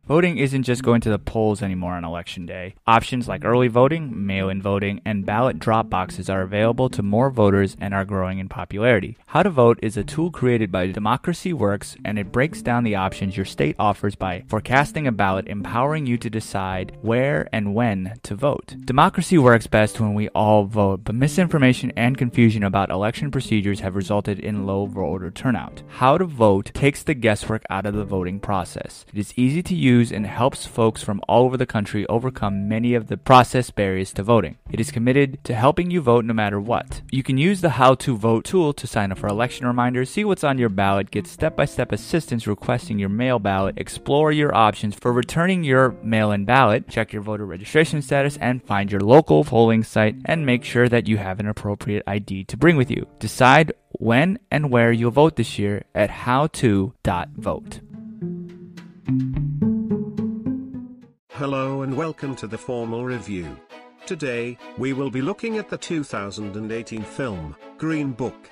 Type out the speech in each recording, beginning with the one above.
Voting isn't just going to the polls anymore on Election Day. Options like early voting, mail-in voting, and ballot drop boxes are available to more voters and are growing in popularity. How to Vote is a tool created by Democracy Works, and it breaks down the options your state offers by forecasting a ballot, empowering you to decide where and when to vote. Democracy works best when we all vote, but misinformation and confusion about election procedures have resulted in low voter turnout. How to Vote takes the guesswork out of the voting process. It is easy to use and helps folks from all over the country overcome many of the process barriers to voting. It is committed to helping you vote no matter what. You can use the How to Vote tool to sign up for election reminders, see what's on your ballot, get step-by-step assistance requesting your mail ballot, explore your options for returning your mail-in ballot, check your voter registration status, and find your local polling site and make sure that you have an appropriate ID to bring with you. Decide when and where you'll vote this year at howto.vote. Hello and welcome to the formal review. Today, we will be looking at the 2018 film, Green Book.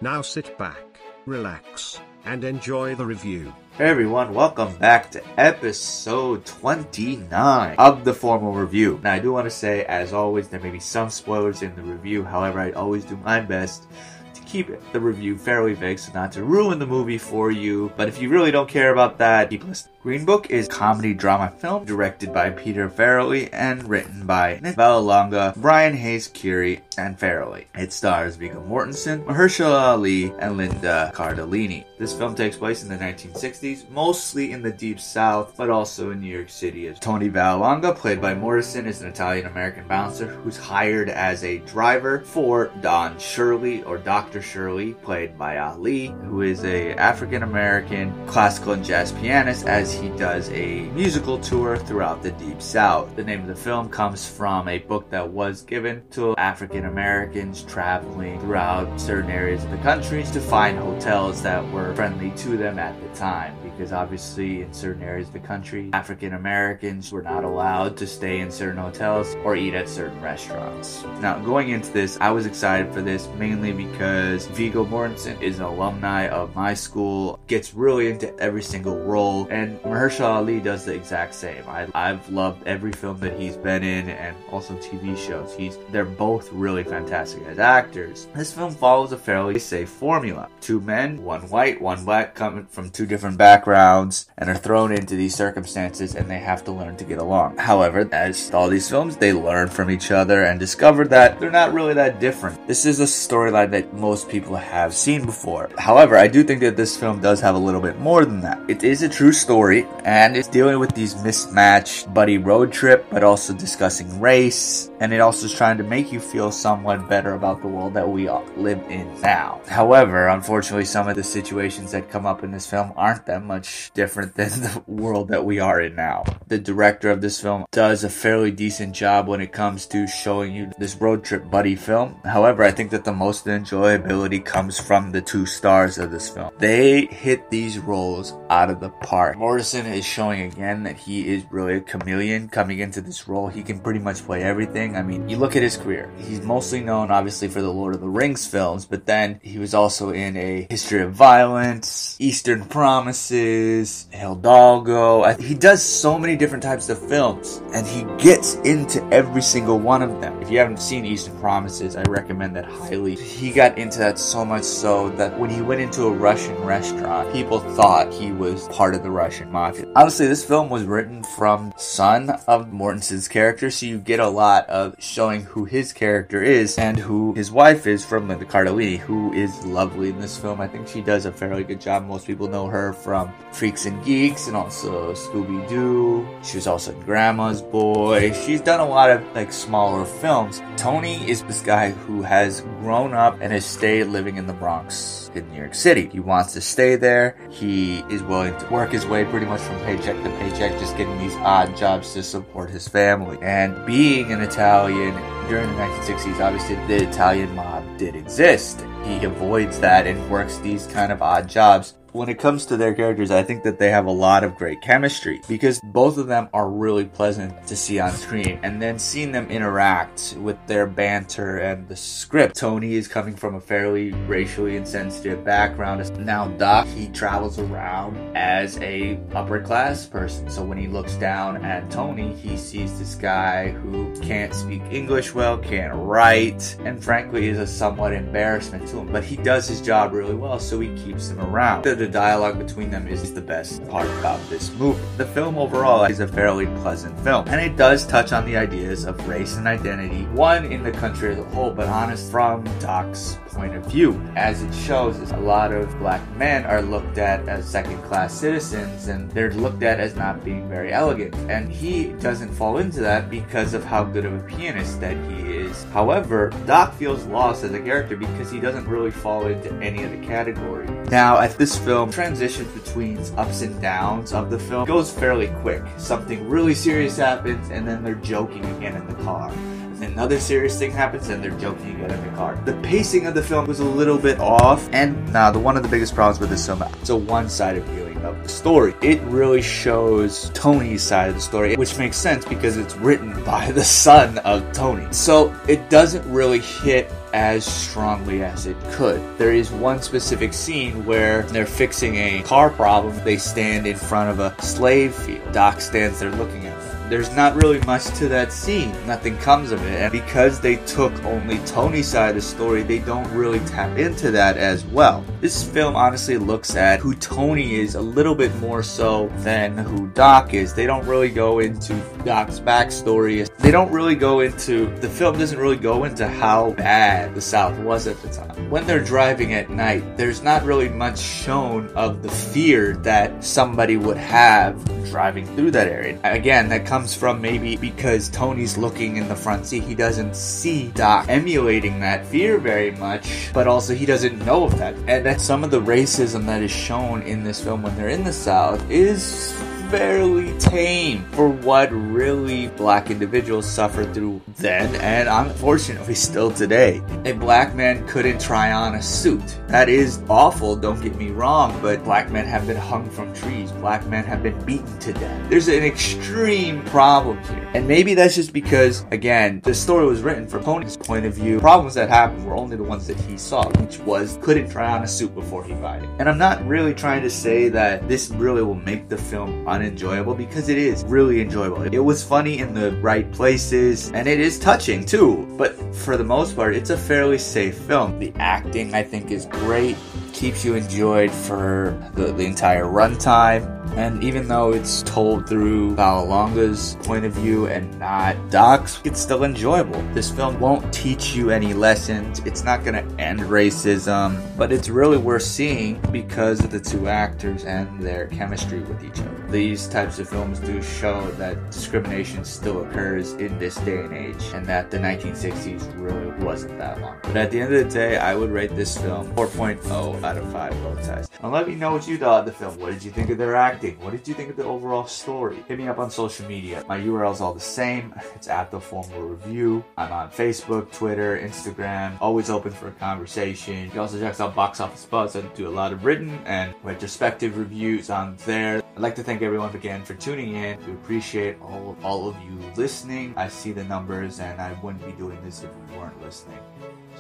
Now sit back, relax, and enjoy the review. Hey everyone, welcome back to episode 29 of the formal review. Now I do want to say, as always, there may be some spoilers in the review. However, I always do my best to keep the review fairly vague so not to ruin the movie for you. But if you really don't care about that, keep listening. Green Book is a comedy drama film directed by Peter Farrelly and written by Nick Vallelonga, Brian Hayes Curie, and Farrelly. It stars Viggo Mortensen, Mahershala Ali, and Linda Cardellini. This film takes place in the 1960s, mostly in the Deep South, but also in New York City. Tony Vallelonga, played by Mortensen, is an Italian-American bouncer who's hired as a driver for Don Shirley, or Dr. Shirley, played by Ali, who is an African-American classical and jazz pianist, as he does a musical tour throughout the Deep South. The name of the film comes from a book that was given to African Americans traveling throughout certain areas of the country to find hotels that were friendly to them at the time, because obviously in certain areas of the country, African Americans were not allowed to stay in certain hotels or eat at certain restaurants. Now, going into this, I was excited for this mainly because Viggo Mortensen is an alumni of my school, gets really into every single role, and Mahershala Ali does the exact same. I've loved every film that he's been in, and also TV shows. They're both really fantastic as actors. This film follows a fairly safe formula. Two men, one white, one black, coming from two different backgrounds and are thrown into these circumstances, and they have to learn to get along. However, as all these films, they learn from each other and discover that they're not really that different. This is a storyline that most people have seen before. However, I do think that this film does have a little bit more than that. It is a true story, and it's dealing with these mismatched buddy road trip, but also discussing race, and it also is trying to make you feel somewhat better about the world that we all live in now. However, unfortunately, some of the situations that come up in this film aren't that much different than the world that we are in now. The director of this film does a fairly decent job when it comes to showing you this road trip buddy film. However, I think that the most enjoyability comes from the two stars of this film. They hit these roles out of the park. Mortensen is showing again that he is really a chameleon coming into this role. He can pretty much play everything. I mean, you look at his career. He's mostly known, obviously, for the Lord of the Rings films, but then he was also in A History of Violence, Eastern Promises, Hidalgo. He does so many different types of films, and he gets into every single one of them. If you haven't seen Eastern Promises, I recommend that highly. He got into that so much so that when he went into a Russian restaurant, people thought he was part of the Russian mafia. Honestly, this film was written from the son of Mortensen's character, so you get a lot of showing who his character is and who his wife is from Linda Cardellini, who is lovely in this film. I think she does a fairly good job. Most people know her from Freaks and Geeks and also Scooby-Doo. She was also in Grandma's Boy. She's done a lot of smaller films. Tony is this guy who has grown up and has stayed living in the Bronx in New York City. He wants to stay there. He is willing to work his way pretty much from paycheck to paycheck, just getting these odd jobs to support his family. And being an Italian during the 1960s, obviously the Italian mob did exist. He avoids that and works these kind of odd jobs When it comes to their characters, I think that they have a lot of great chemistry because both of them are really pleasant to see on screen, and then seeing them interact with their banter and the script. Tony is coming from a fairly racially insensitive background. Now Doc, he travels around as a upper class person, so when he looks down at Tony, he sees this guy who can't speak English well, can't write, and frankly is a somewhat embarrassment to him, but he does his job really well, so he keeps him around. The dialogue between them is the best part about this movie. The film overall is a fairly pleasant film, and it does touch on the ideas of race and identity, one in the country as a whole, but honest from Doc's point of view. As it shows, a lot of black men are looked at as second-class citizens, and they're looked at as not being very elegant, and he doesn't fall into that because of how good of a pianist that he is. However, Doc feels lost as a character because he doesn't really fall into any of the categories. Now, as this film transitions between ups and downs of the film, it goes fairly quick. Something really serious happens, and then they're joking again in the car. Another serious thing happens and they're joking again in the car. The pacing of the film was a little bit off, and now one of the biggest problems with this film, it's a one-sided viewing of the story. It really shows Tony's side of the story, which makes sense because it's written by the son of Tony. So it doesn't really hit as strongly as it could. There is one specific scene where they're fixing a car problem. They stand in front of a slave field. Doc stands there looking at them. There's not really much to that scene. Nothing comes of it. And because they took only Tony's side of the story, they don't really tap into that as well. This film honestly looks at who Tony is a little bit more so than who Doc is. They don't really go into Doc's backstory. The film doesn't really go into how bad the South was at the time. When they're driving at night, there's not really much shown of the fear that somebody would have driving through that area. Again, that comes from maybe because Tony's looking in the front seat. He doesn't see Doc emulating that fear very much, but also he doesn't know of that. And that some of the racism that is shown in this film when they're in the South is fairly tame for what really black individuals suffered through then, and unfortunately still today. A black man couldn't try on a suit. That is awful, don't get me wrong, but black men have been hung from trees. Black men have been beaten to death. There's an extreme problem here. And maybe that's just because, again, the story was written from Tony's point of view. Problems that happened were only the ones that he saw, which was couldn't try on a suit before he bought it. And I'm not really trying to say that this really will make the film unenjoyable, because it is really enjoyable. It was funny in the right places, and it is touching too, but for the most part, it's a fairly safe film. The acting, I think, is great. Keeps you enjoyed for the entire runtime. And even though it's told through Valalonga's point of view and not Doc's, it's still enjoyable. This film won't teach you any lessons. It's not going to end racism, but it's really worth seeing because of the two actors and their chemistry with each other. These types of films do show that discrimination still occurs in this day and age, and that the 1960s really wasn't that long. But at the end of the day, I would rate this film 4.0 out of 5 bow ties. And let me know what you thought of the film. What did you think of their acting? What did you think of the overall story? Hit me up on social media. My URL's all the same. It's at The Formal Review. I'm on Facebook, Twitter, Instagram. Always open for a conversation. You can also check out Box Office Buzz. I do a lot of written and retrospective reviews on there. I'd like to thank everyone again for tuning in. We appreciate all of you listening. I see the numbers, and I wouldn't be doing this if you weren't listening.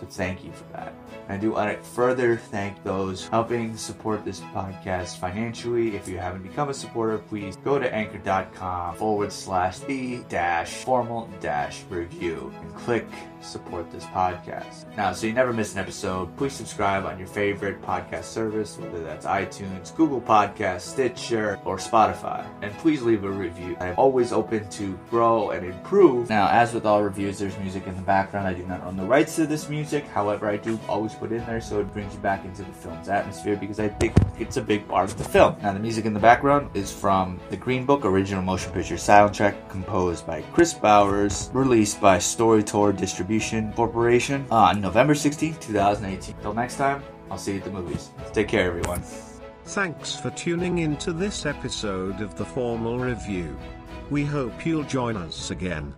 So thank you for that. I do want to further thank those helping support this podcast financially. If you haven't become a supporter, please go to anchor.com/the-formal-review and click support this podcast. Now, so you never miss an episode, please subscribe on your favorite podcast service, whether that's iTunes, Google Podcasts, Stitcher, or Spotify. And please leave a review. I'm always open to grow and improve. Now, as with all reviews, there's music in the background. I do not own the rights to this music. However, I do always put in there so it brings you back into the film's atmosphere, because I think it's a big part of the film. Now, the music in the background is from the Green Book original motion picture soundtrack, composed by Chris Bowers, released by Storytor Distribution Corporation on November 16, 2018. Till next time, I'll see you at the movies. Take care, everyone. Thanks for tuning in to this episode of The Formal Review. We hope you'll join us again.